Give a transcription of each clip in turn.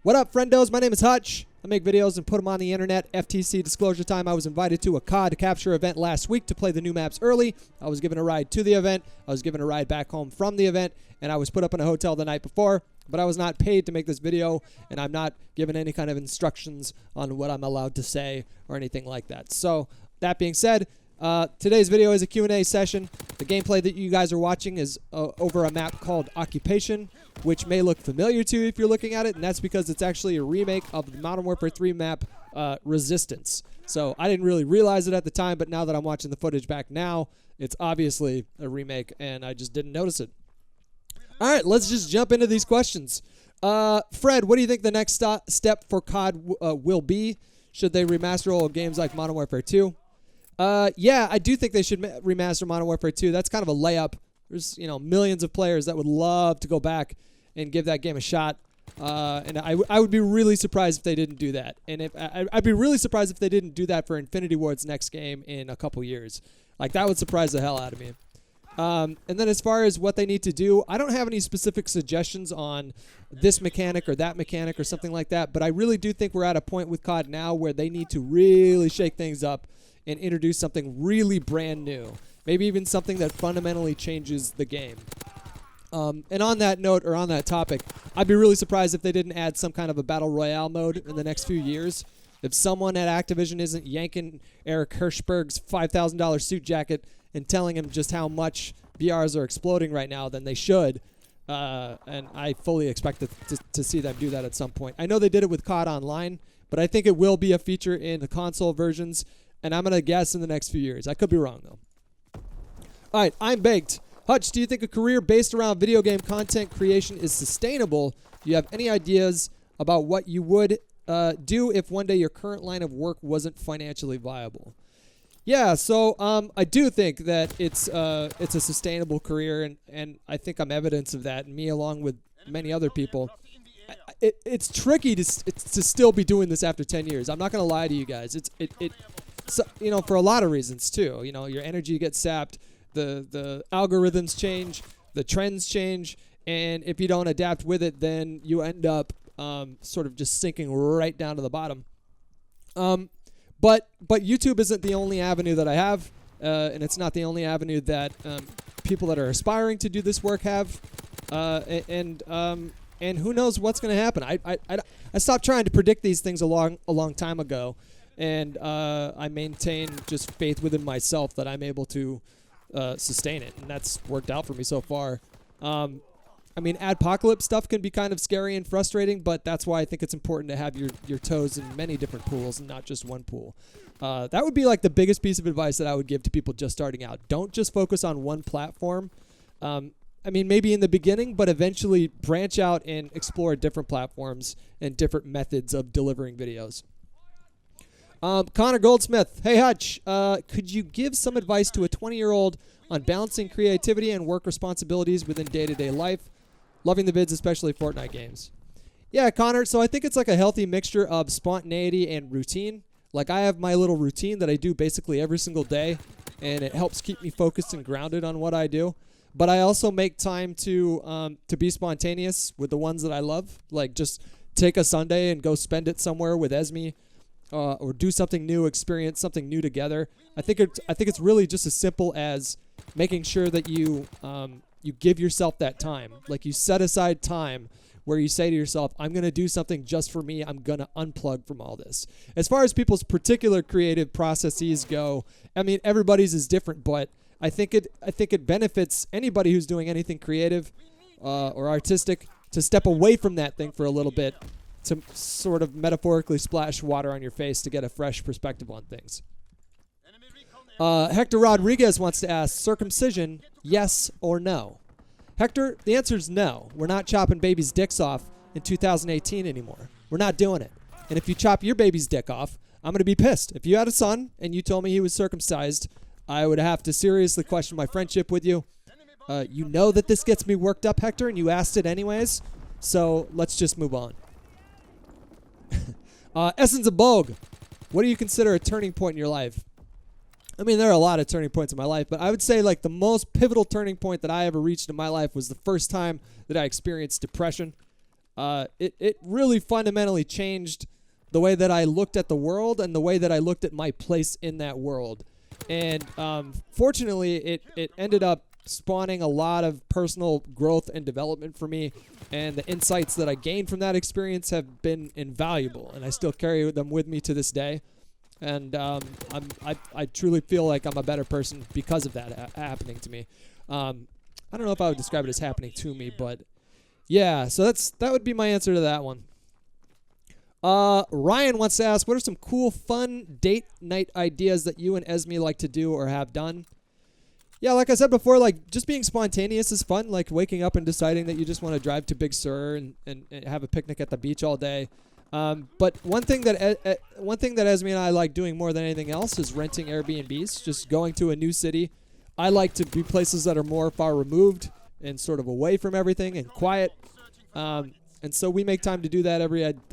What up, friendos? My name is Hutch. I make videos and put them on the internet. FTC disclosure time. I was invited to a COD capture event last week to play the new maps early. I was given a ride to the event. I was given a ride back home from the event, and I was put up in a hotel the night before. But I was not paid to make this video, and I'm not given any kind of instructions on what I'm allowed to say or anything like that. So that being said, today's video is a Q&A session. The gameplay that you guys are watching is over a map called Occupation, which may look familiar to you if you're looking at it, and that's because it's actually a remake of the Modern Warfare 3 map, Resistance. So I didn't really realize it at the time, but now that I'm watching the footage back now, it's obviously a remake, and I just didn't notice it. All right, let's just jump into these questions. Fred, what do you think the next step for COD will be? Should they remaster old games like Modern Warfare 2? Yeah, I do think they should remaster Modern Warfare 2. That's kind of a layup. There's, millions of players that would love to go back and give that game a shot. And I would be really surprised if they didn't do that. And I'd be really surprised if they didn't do that for Infinity Ward's next game in a couple years. Like, that would surprise the hell out of me. And then as far as what they need to do, I don't have any specific suggestions on this mechanic or that mechanic or something like that. But I really do think we're at a point with COD now where they need to really shake things up and introduce something really brand new. Maybe even something that fundamentally changes the game. And on that note, or on that topic, I'd be really surprised if they didn't add some kind of a Battle Royale mode in the next few years. If someone at Activision isn't yanking Eric Hirschberg's $5,000 suit jacket and telling him just how much BRs are exploding right now, then they should. And I fully expect to see them do that at some point. I know they did it with COD Online, but I think it will be a feature in the console versions, and I'm going to guess in the next few years. I could be wrong, though. All right, I'm baked. Hutch, do you think a career based around video game content creation is sustainable? Do you have any ideas about what you would do if one day your current line of work wasn't financially viable? Yeah, so I do think that it's a sustainable career, and I think I'm evidence of that, and me along with many other people. It's tricky to still be doing this after 10 years. I'm not going to lie to you guys. So, for a lot of reasons too. Your energy gets sapped, the algorithms change, the trends change, and if you don't adapt with it, then you end up sort of just sinking right down to the bottom. But YouTube isn't the only avenue that I have, and it's not the only avenue that people that are aspiring to do this work have, and who knows what's going to happen. I stopped trying to predict these things a long time ago. And I maintain just faith within myself that I'm able to sustain it. And that's worked out for me so far. Adpocalypse stuff can be kind of scary and frustrating, but that's why I think it's important to have your toes in many different pools and not just one pool. That would be like the biggest piece of advice that I would give to people just starting out. Don't just focus on one platform. Maybe in the beginning, but eventually branch out and explore different platforms and different methods of delivering videos. Connor Goldsmith, hey Hutch, could you give some advice to a 20-year-old on balancing creativity and work responsibilities within day-to-day life? Loving the vids, especially Fortnite games. Yeah, Connor, so I think it's like a healthy mixture of spontaneity and routine. Like, I have my little routine that I do basically every single day, and it helps keep me focused and grounded on what I do. But I also make time to be spontaneous with the ones that I love. Like, just take a Sunday and go spend it somewhere with Esme. Or do something new, experience something new together. I think it's really just as simple as making sure that you give yourself that time. Like, you set aside time where you say to yourself, I'm going to do something just for me. I'm going to unplug from all this. As far as people's particular creative processes go, everybody's is different, but I think it benefits anybody who's doing anything creative or artistic to step away from that thing for a little bit, to sort of metaphorically splash water on your face to get a fresh perspective on things. Hector Rodriguez wants to ask, circumcision, yes or no? Hector, the answer is no. We're not chopping babies' dicks off in 2018 anymore. We're not doing it. And if you chop your baby's dick off, I'm going to be pissed. If you had a son and you told me he was circumcised, I would have to seriously question my friendship with you. You know that this gets me worked up, Hector, and you asked it anyways. So let's just move on. Essence of Bogue, what do you consider a turning point in your life? There are a lot of turning points in my life, but I would say like the most pivotal turning point that I ever reached in my life was the first time that I experienced depression. it really fundamentally changed the way that I looked at the world and the way that I looked at my place in that world. And fortunately, it ended up spawning a lot of personal growth and development for me, and the insights that I gained from that experience have been invaluable, and I still carry them with me to this day. And I truly feel like I'm a better person because of that happening to me. I don't know if I would describe it as happening to me, but yeah, so that would be my answer to that one. Ryan wants to ask, what are some cool, fun date night ideas that you and Esme like to do or have done? Yeah, like I said before, like just being spontaneous is fun. Like waking up and deciding that you just want to drive to Big Sur and have a picnic at the beach all day. But one thing that Esme and I like doing more than anything else is renting Airbnbs. Just going to a new city. I like to be places that are more far removed and sort of away from everything and quiet. And so we make time to do that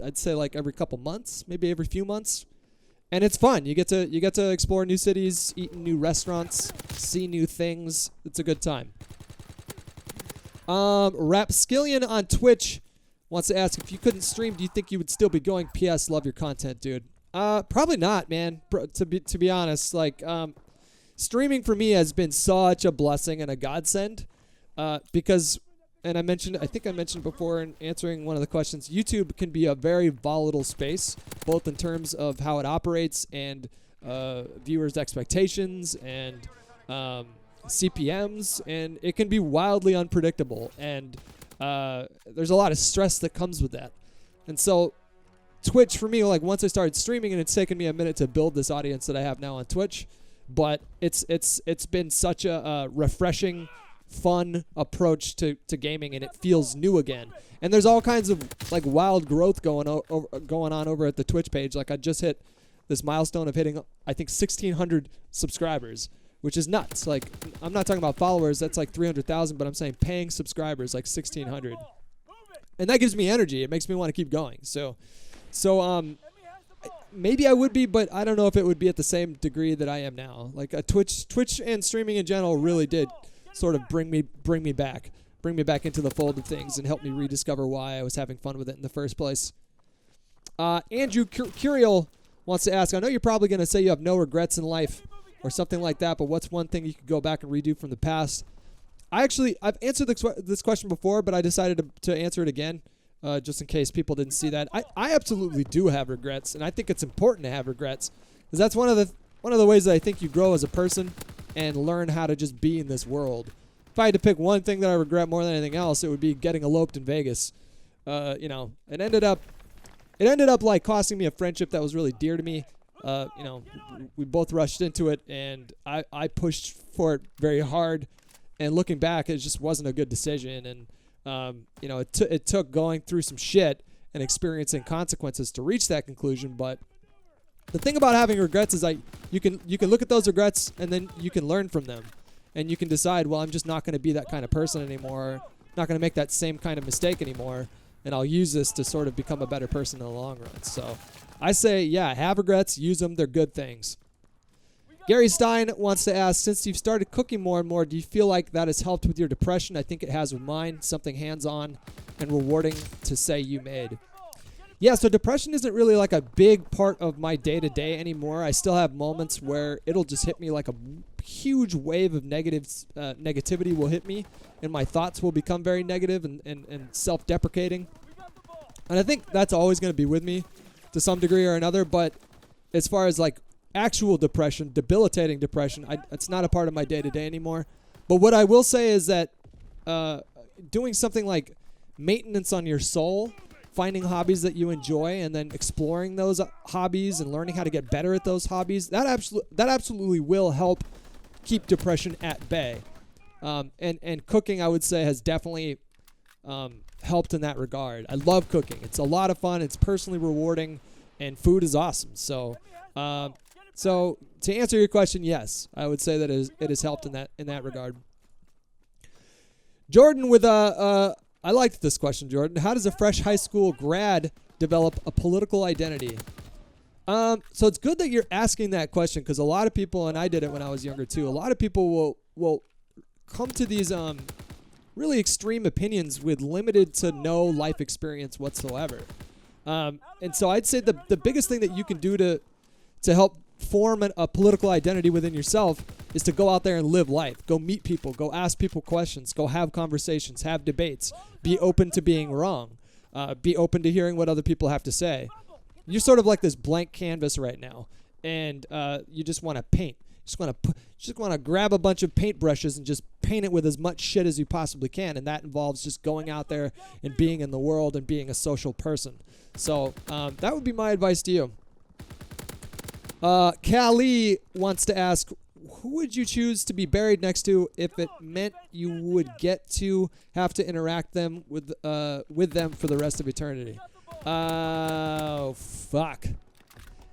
I'd say like every couple months, maybe every few months. And it's fun. You get to explore new cities, eat in new restaurants, see new things. It's a good time. Rapskillion on Twitch wants to ask, if you couldn't stream, do you think you would still be going? PS, love your content, dude. Probably not, man. To be honest, like streaming for me has been such a blessing and a godsend, because, and I think I mentioned before in answering one of the questions, YouTube can be a very volatile space, both in terms of how it operates and viewers' expectations and CPMs, and it can be wildly unpredictable, and there's a lot of stress that comes with that. And so Twitch for me, like once I started streaming, and it's taken me a minute to build this audience that I have now on Twitch, but it's been such a refreshing, fun approach to gaming, and it feels new again. And there's all kinds of like wild growth going on over at the Twitch page. Like I just hit this milestone of hitting, I think, 1,600 subscribers, which is nuts. Like I'm not talking about followers, that's like 300,000, but I'm saying paying subscribers, like 1,600, and that gives me energy. It makes me want to keep going. So maybe I would be, but I don't know if it would be at the same degree that I am now. Like Twitch and streaming in general really did sort of bring me back into the fold of things and help me rediscover why I was having fun with it in the first place. Andrew Curiel wants to ask, I know you're probably going to say you have no regrets in life or something like that, but what's one thing you could go back and redo from the past? I've answered this question before, but I decided to answer it again, just in case people didn't see that. I absolutely do have regrets, and I think it's important to have regrets, because that's one of the ways that I think you grow as a person and learn how to just be in this world. If I had to pick one thing that I regret more than anything else, it would be getting eloped in Vegas. It ended up like costing me a friendship that was really dear to me. We both rushed into it, and I pushed for it very hard. And looking back, it just wasn't a good decision. And it took going through some shit and experiencing consequences to reach that conclusion. But the thing about having regrets is you can look at those regrets, and then you can learn from them, and you can decide, well, I'm just not going to be that kind of person anymore, not going to make that same kind of mistake anymore, and I'll use this to sort of become a better person in the long run. So I say, yeah, have regrets, use them, they're good things. Gary Stein wants to ask, since you've started cooking more and more, do you feel like that has helped with your depression? I think it has with mine, something hands-on and rewarding to say you made. Yeah, so depression isn't really like a big part of my day-to-day anymore. I still have moments where it'll just hit me like a huge wave of negativity will hit me, and my thoughts will become very negative and self-deprecating. And I think that's always going to be with me to some degree or another, but as far as like actual depression, debilitating depression, it's not a part of my day-to-day anymore. But what I will say is that doing something like maintenance on your soul, finding hobbies that you enjoy and then exploring those hobbies and learning how to get better at those hobbies, that absolutely will help keep depression at bay. And cooking, I would say, has definitely helped in that regard. I love cooking. It's a lot of fun. It's personally rewarding, and food is awesome. So to answer your question, yes, I would say that it has helped in that regard. Jordan with I liked this question, Jordan. How does a fresh high school grad develop a political identity? So it's good that you're asking that question, because a lot of people, and I did it when I was younger too, a lot of people will come to these really extreme opinions with limited to no life experience whatsoever. And so I'd say the biggest thing that you can do to help form a political identity within yourself is to go out there and live life. Go meet people. Go ask people questions. Go have conversations. Have debates. Be open to being wrong. Be open to hearing what other people have to say. You're sort of like this blank canvas right now, and you just want to paint. You just want to grab a bunch of paintbrushes and just paint it with as much shit as you possibly can, and that involves just going out there and being in the world and being a social person. So that would be my advice to you. Callie wants to ask, who would you choose to be buried next to if it meant you would get to have to interact with them for the rest of eternity? Oh, fuck.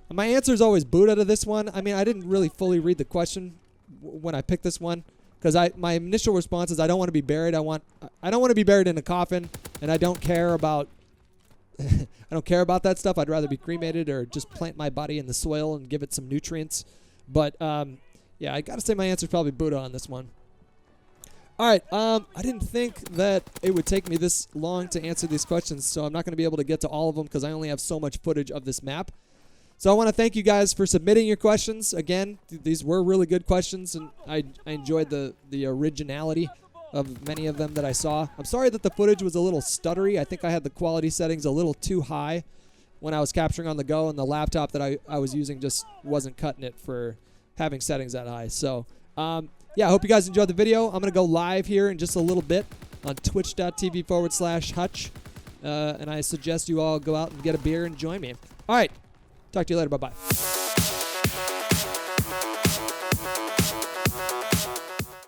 My answer is always Buddha to this one. I mean, I didn't really fully read the question when I picked this one, because my initial response is I don't want to be buried. I don't want to be buried in a coffin, and I don't care about I don't care about that stuff. I'd rather be cremated or just plant my body in the soil and give it some nutrients. But yeah, I gotta say my answer is probably Buddha on this one. All right, I didn't think that it would take me this long to answer these questions, so I'm not going to be able to get to all of them because I only have so much footage of this map. So I want to thank you guys for submitting your questions. Again, these were really good questions, and I enjoyed the originality of many of them that I saw. I'm sorry that the footage was a little stuttery. I think I had the quality settings a little too high when I was capturing on the go, and the laptop that I was using just wasn't cutting it for having settings that high. So yeah, I hope you guys enjoyed the video. I'm going to go live here in just a little bit on twitch.tv/Hutch. And I suggest you all go out and get a beer and join me. All right. Talk to you later. Bye-bye.